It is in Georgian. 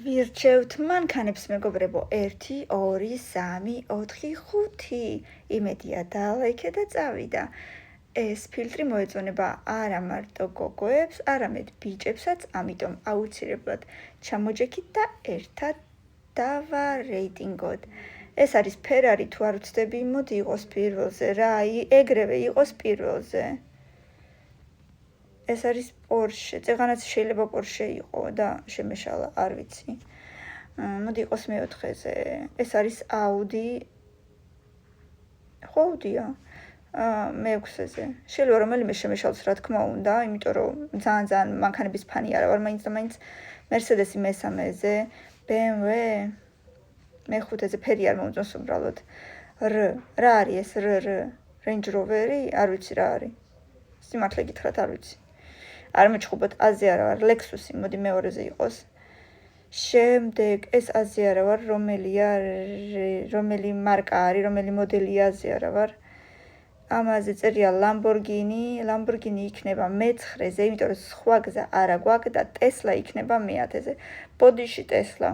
ვირჩევთ მანქანებს მეგობრებო 1 2 3 4 5 იმედია დაალაიქე და წავიდა ეს ფილტრი მოეწონება არა მარტო გოგოებს არამედ ბიჭებსაც ამიტომ აუცილებლად ჩამოჯექით და ერთად დავარეიტინგოთ ეს არის ფერარი თუ არ ვცდები მოდი იყოს პირველზე რა ეგრევე იყოს პირველზე ეს არის Porsche. წეგანაც შეიძლება Porsche იყო და შემეშალა, არ ვიცი. მოდი იყოს მეოთხეზე. ეს არის Audi. ხო, Audi-ა. მეექვსეზე. შეიძლება რომელიმე შემეშალოს, რა თქმა უნდა, იმიტომ რომ ძალიან მანქანების ფანი არა ვარ, მაინც და მაინც Mercedes-ი მესამეზე, BMW მეხუთეზე ფერი არ მომწონს უბრალოდ. რა არის ეს Range Rover-ი? არ ვიცი რა არის. სიმართლე გითხრათ, არ ვიცი. არ მეჩხუბოთ აზე არა ვარ Lexus-ი, მოდი მეორეზე იყოს. შემდეგ ეს აზე არა ვარ, რომელი მარკა არის, რომელი მოდელია აზე არა ვარ. ამაზე წერია Lamborghini იქნება მე-9-ზე, იმიტომ რომ სხვა გზა არა გვაქვს და Tesla იქნება მე-10-ზე. ბოდიში Tesla.